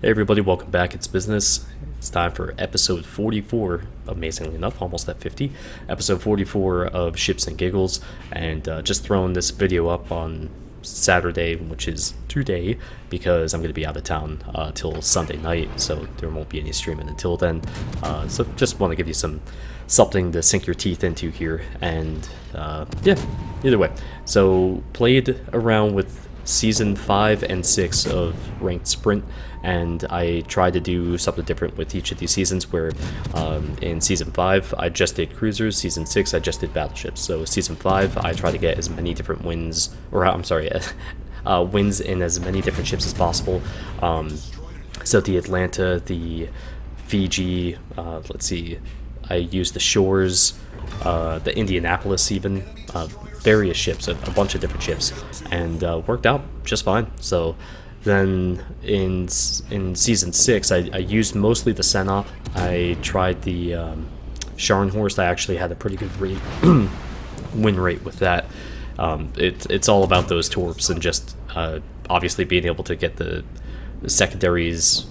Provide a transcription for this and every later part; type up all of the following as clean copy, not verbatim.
Hey everybody, welcome back. It's business. It's time for episode 44, amazingly enough, almost at 50. Episode 44 of Ships and Giggles, and just throwing this video up on Saturday, which is today, because I'm going to be out of town till Sunday night, so there won't be any streaming until then. So just want to give you something to sink your teeth into here, and yeah, either way. So played around with Season 5 and 6 of Ranked Sprint, and I tried to do something different with each of these seasons where in Season 5 I just did cruisers, Season 6 I just did battleships. So Season 5 I try to get as many different wins, or I'm sorry, wins in as many different ships as possible. So the Atlanta, the Fiji, let's see, I used the Shores, the Indianapolis even, various ships, a bunch of different ships, and worked out just fine. So then in Season 6, I used mostly the Senop. I tried the Scharnhorst. I actually had a pretty good win rate with that. It's all about those torps and just obviously being able to get the secondaries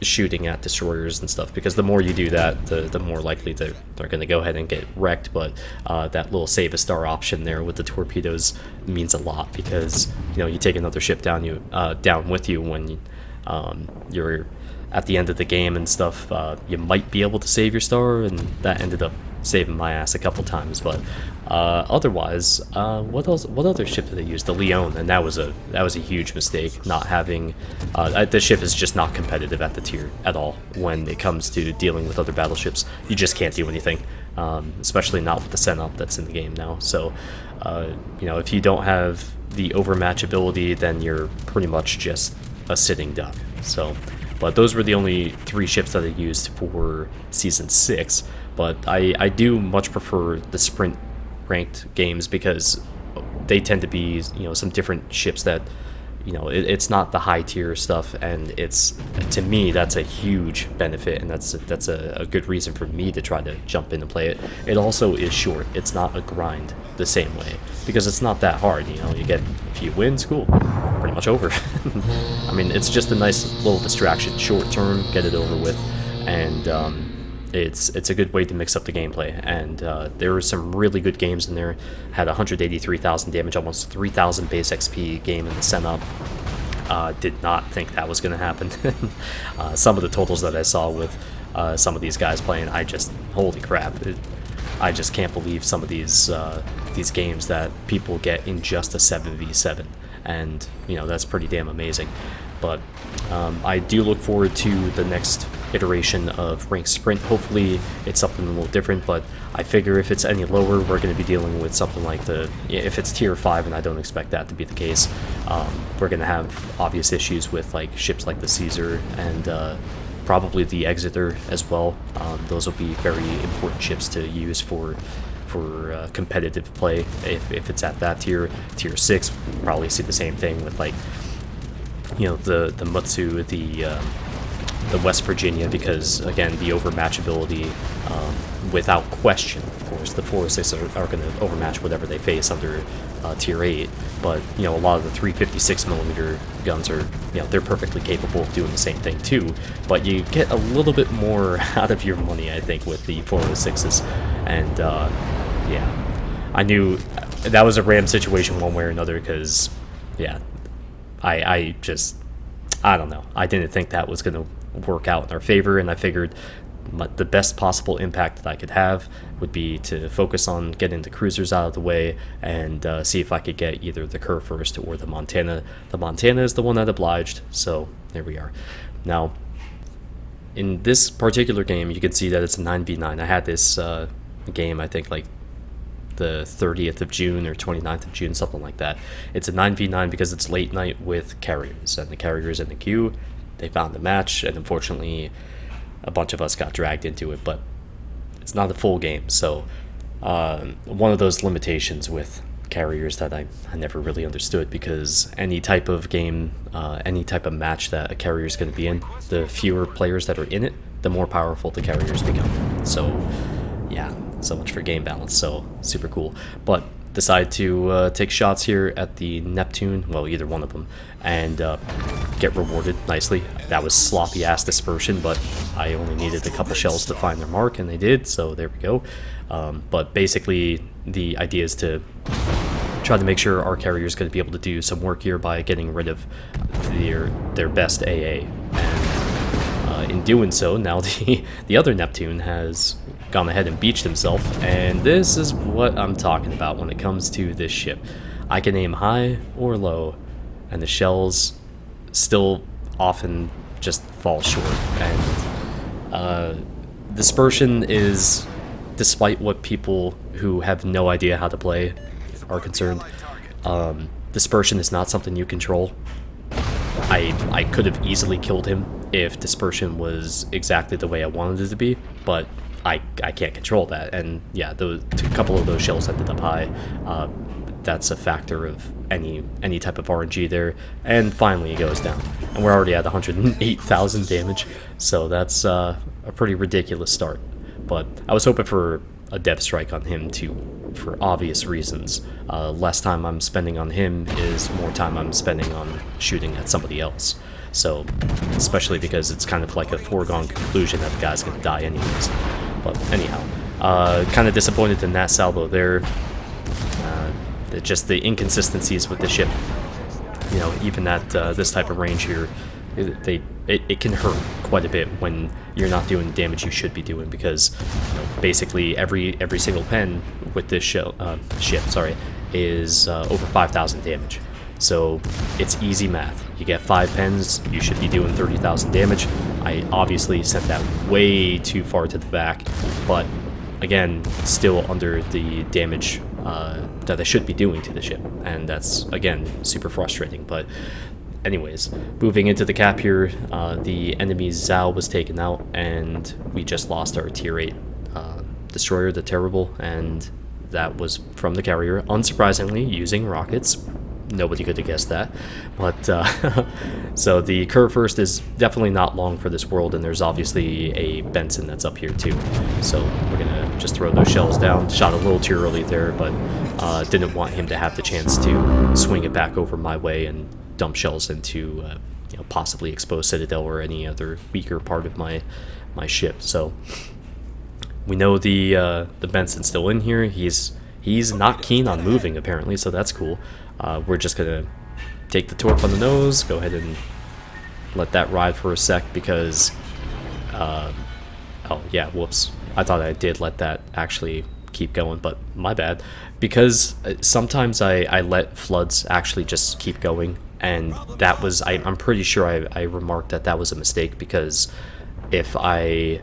shooting at destroyers and stuff, because the more you do that, the more likely they're going to go ahead and get wrecked. But that little save a star option there with the torpedoes means a lot, because you take another ship down with you when you're at the end of the game and stuff. You might be able to save your star, and that ended up saving my ass a couple times. But otherwise, what other ship did I use? The Leon, and that was a huge mistake. Not having the ship is just not competitive at the tier at all when it comes to dealing with other battleships. You just can't do anything, especially not with the Senop that's in the game now. So if you don't have the overmatch ability, then you're pretty much just a sitting duck. So, but those were the only 3 ships that I used for Season 6. But I do much prefer the sprint ranked games, because they tend to be some different ships that it's not the high tier stuff, and it's, to me, that's a huge benefit, and that's a good reason for me to try to jump in and play it. It also is short. It's not a grind the same way, because it's not that hard. You get a few wins, cool, pretty much over. I mean, it's just a nice little distraction, short term, get it over with, and it's a good way to mix up the gameplay. And there were some really good games in there. Had 183,000 damage, almost 3,000 base XP game in the Senop. Did not think that was going to happen. Some of the totals that I saw with some of these guys playing, holy crap. I just can't believe some of these games that people get in just a 7v7. And, that's pretty damn amazing. But I do look forward to the next iteration of Ranked Sprint. Hopefully it's something a little different, but I figure if it's any lower, we're going to be dealing with something like if it's tier 5, and I don't expect that to be the case, we're going to have obvious issues with like ships like the Caesar and probably the Exeter as well. Those will be very important ships to use for competitive play. If it's at that tier 6, we'll probably see the same thing with like the Mutsu, the West Virginia, because again, the overmatch ability, without question, of course, the 406 are going to overmatch whatever they face under tier 8. But a lot of the 356mm guns are, they're perfectly capable of doing the same thing too. But you get a little bit more out of your money, I think, with the 406s. And yeah, I knew that was a Ram situation one way or another, because yeah, I don't know. I didn't think that was going to work out in our favor, and I figured the best possible impact that I could have would be to focus on getting the cruisers out of the way and see if I could get either the Kerr first or the Montana. The Montana is the one that obliged, so there we are. Now, in this particular game, you can see that it's a 9v9. I had this game, I think, like the 30th of June or 29th of June, something like that. It's a 9v9 because it's late night with carriers, and the carriers in the queue, they found the match, and unfortunately a bunch of us got dragged into it. But it's not a full game, so one of those limitations with carriers that I never really understood, because any type of game, any type of match that a carrier is going to be in, the fewer players that are in it, the more powerful the carriers become. So yeah, so much for game balance. So super cool. But decide to take shots here at the Neptune, well, either one of them, and get rewarded nicely. That was sloppy ass dispersion, but I only needed a couple shells to find their mark, and they did, so there we go. But basically, the idea is to try to make sure our carrier is going to be able to do some work here by getting rid of their best AA. And in doing so, now the other Neptune has gone ahead and beached himself, and this is what I'm talking about when it comes to this ship. I can aim high or low, and the shells still often just fall short. And dispersion is, despite what people who have no idea how to play are concerned, dispersion is not something you control. I could have easily killed him if dispersion was exactly the way I wanted it to be, but I can't control that. And yeah, a couple of those shells ended up high. That's a factor of any type of RNG there. And finally it goes down, and we're already at 108,000 damage, so that's a pretty ridiculous start. But I was hoping for a dev strike on him too, for obvious reasons. Less time I'm spending on him is more time I'm spending on shooting at somebody else. So, especially because it's kind of like a foregone conclusion that the guy's gonna die anyways. But anyhow, kind of disappointed in that salvo there. Just the inconsistencies with the ship. You know, even at this type of range here, it can hurt quite a bit when you're not doing the damage you should be doing, because you know, basically every single pen with this ship is over 5,000 damage. So it's easy math. You get 5 pens, you should be doing 30,000 damage. I obviously sent that way too far to the back, but again, still under the damage that I should be doing to the ship, and that's again super frustrating. But anyways, moving into the cap here, the enemy's Zao was taken out, and we just lost our tier 8 destroyer, the Terrible, and that was from the carrier, unsurprisingly, using rockets. Nobody could have guessed that. But so the curve first is definitely not long for this world, and there's obviously a Benson that's up here too. So we're gonna just throw those shells down. Shot a little too early there, but didn't want him to have the chance to swing it back over my way and dump shells into you know, possibly exposed Citadel or any other weaker part of my ship. So we know the Benson's still in here. He's not keen on moving apparently, so that's cool. We're just gonna take the torp on the nose, go ahead and let that ride for a sec, because oh yeah, whoops, I thought I did let that actually keep going, but my bad, because sometimes I let floods actually just keep going, and that was, I'm pretty sure I remarked that was a mistake, because if I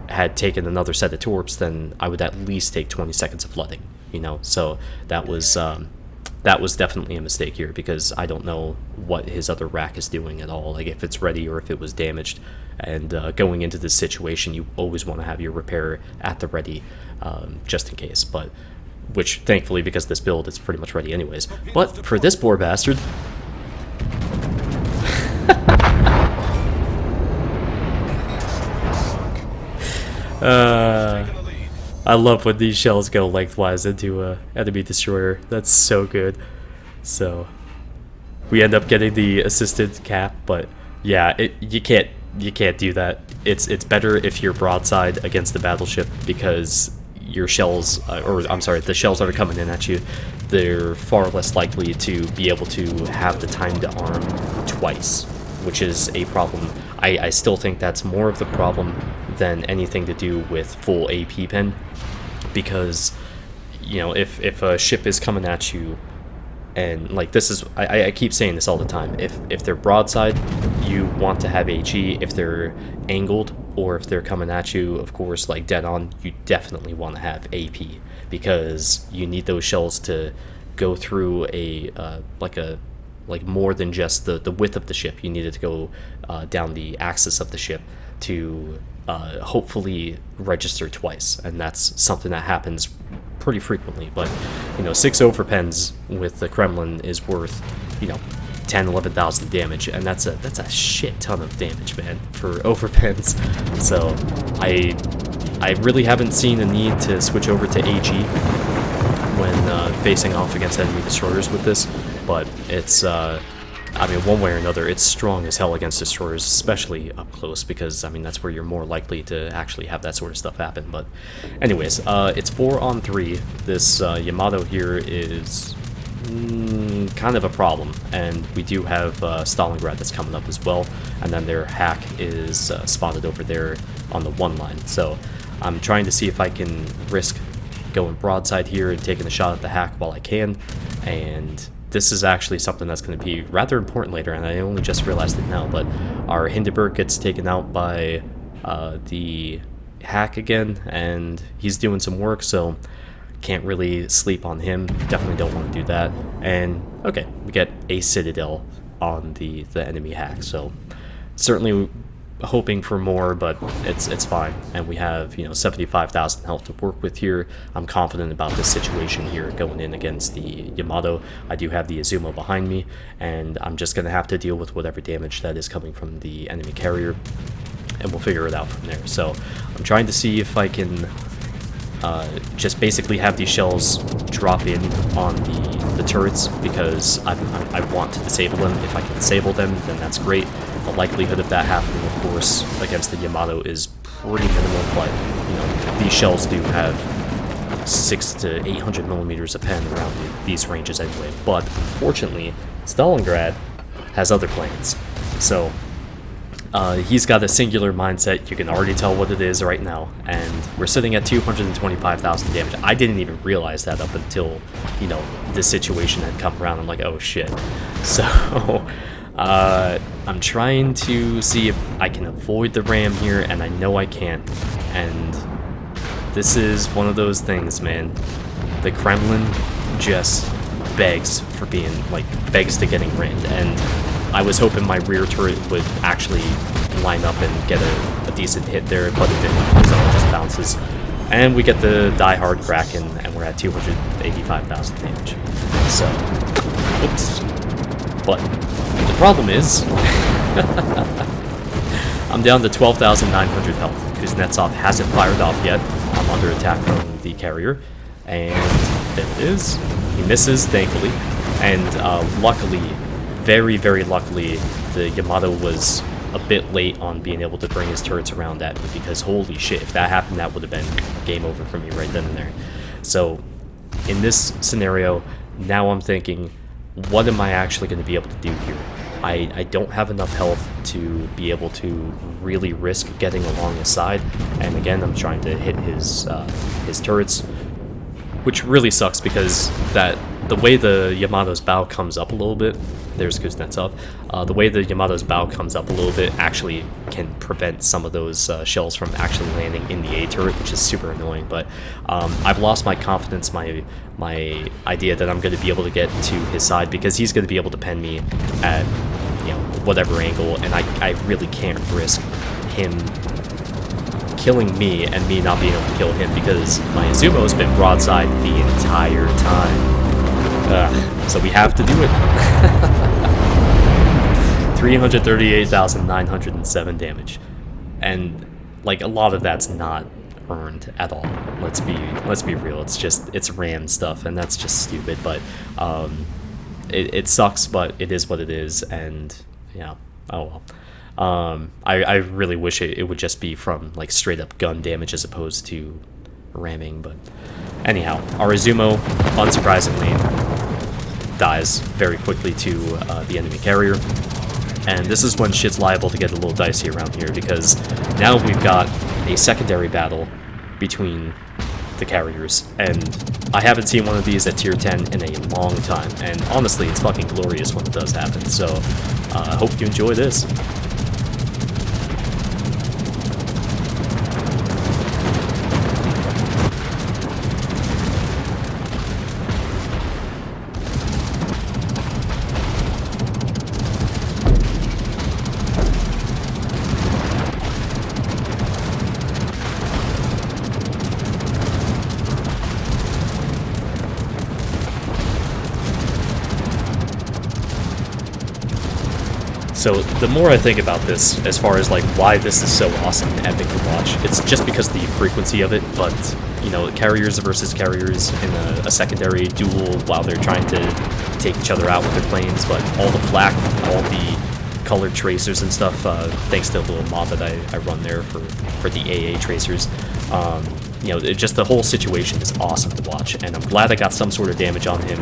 had taken another set of torps, then I would at least take 20 seconds of flooding, you know. So that was definitely a mistake here, because I don't know what his other rack is doing at all, like if it's ready or if it was damaged. And going into this situation, you always want to have your repair at the ready, just in case. But which thankfully, because this build, it's pretty much ready anyways. But for this poor bastard, I love when these shells go lengthwise into a enemy destroyer. That's so good. So we end up getting the assisted cap, but yeah, you can't do that. It's better if you're broadside against the battleship, because your shells, or I'm sorry, the shells that are coming in at you, they're far less likely to be able to have the time to arm twice, which is a problem. I still think that's more of the problem than anything to do with full AP pen, because you know, if a ship is coming at you, and like this is, I keep saying this all the time, if they're broadside, you want to have HE. If they're angled, or if they're coming at you, of course, like dead on, you definitely want to have AP, because you need those shells to go through a like more than just the width of the ship. You need it to go down the axis of the ship to hopefully register twice, and that's something that happens pretty frequently. But you know, 6 overpens with the Kremlin is worth, you know, 10-11,000 damage, and that's a shit ton of damage, man, for overpens. So I really haven't seen a need to switch over to AG. when facing off against enemy destroyers with this, but it's, I mean, one way or another, it's strong as hell against destroyers, especially up close, because, I mean, that's where you're more likely to actually have that sort of stuff happen. But anyways, it's 4-on-3. This Yamato here is kind of a problem, and we do have Stalingrad that's coming up as well, and then their hack is spotted over there on the 1 line. So I'm trying to see if I can risk going broadside here and taking a shot at the hack while I can, and this is actually something that's going to be rather important later, and I only just realized it now, but our Hindenburg gets taken out by the hack again, and he's doing some work, so can't really sleep on him. Definitely don't want to do that. And okay, we get a Citadel on the enemy hack, so certainly hoping for more, but it's fine. And we have, you know, 75,000 health to work with here. I'm confident about this situation here going in against the Yamato. I do have the Izumo behind me, and I'm just gonna have to deal with whatever damage that is coming from the enemy carrier, and we'll figure it out from there. So I'm trying to see if I can just basically have these shells drop in on the turrets, because I want to disable them. If I can disable them, then that's great. The likelihood of that happening, of course, against the Yamato is pretty minimal, but, you know, these shells do have 600 to 800 millimeters of pen around these ranges anyway. But unfortunately, Stalingrad has other plans. So he's got a singular mindset. You can already tell what it is right now, and we're sitting at 225,000 damage. I didn't even realize that up until, you know, this situation had come around. I'm like, oh shit. So I'm trying to see if I can avoid the ram here, and I know I can't. And this is one of those things, man. The Kremlin just begs for being, like, begs to getting rammed, and I was hoping my rear turret would actually line up and get a decent hit there, but it didn't, so it just bounces. And we get the Die Hard Kraken, and we're at 285,000 damage. So, oops. But the problem is, I'm down to 12,900 health. Kuznetsov hasn't fired off yet. I'm under attack from the carrier, and there it is. He misses, thankfully, and luckily, very, very luckily, the Yamato was a bit late on being able to bring his turrets around at me, because holy shit, if that happened, that would have been game over for me right then and there. So, in this scenario, now I'm thinking, what am I actually going to be able to do here? I don't have enough health to be able to really risk getting along his side, and again, I'm trying to hit his turrets, which really sucks, because the way the Yamato's bow comes up a little bit, there's Kuznetsov, the way the Yamato's bow comes up a little bit actually can prevent some of those shells from actually landing in the A turret, which is super annoying. But I've lost my confidence, my idea that I'm going to be able to get to his side, because he's going to be able to pen me at, you know, whatever angle, and I really can't risk him killing me and me not being able to kill him, because my Izumo has been broadside the entire time. So we have to do it. 338,907 damage, and like a lot of that's not earned at all. Let's be real. It's RAM stuff, and that's just stupid. But it sucks, but it is what it is, and yeah, oh well. I really wish it would just be from like straight up gun damage as opposed to ramming, but anyhow, our Izumo, unsurprisingly, dies very quickly to the enemy carrier, and this is when shit's liable to get a little dicey around here, because now we've got a secondary battle between the carriers, and I haven't seen one of these at tier 10 in a long time, and honestly, it's fucking glorious when it does happen, so I hope you enjoy this. So the more I think about this, as far as like why this is so awesome and epic to watch, it's just because of the frequency of it, but you know, carriers versus carriers in a secondary duel while they're trying to take each other out with their planes. But all the flak, all the colored tracers and stuff, thanks to the little mod that I run there for the AA tracers, you know, just the whole situation is awesome to watch, and I'm glad I got some sort of damage on him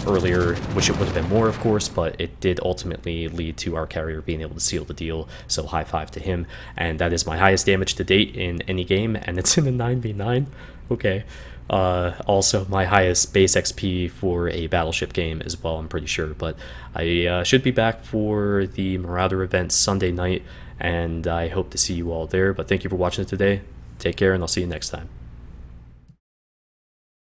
earlier, which it would have been more, of course, but it did ultimately lead to our carrier being able to seal the deal, so high five to him. And that is my highest damage to date in any game, and it's in a 9v9. Okay. Also my highest base XP for a battleship game as well, I'm pretty sure. But I should be back for the Marauder event Sunday night, and I hope to see you all there. But thank you for watching it today. Take care, and I'll see you next time.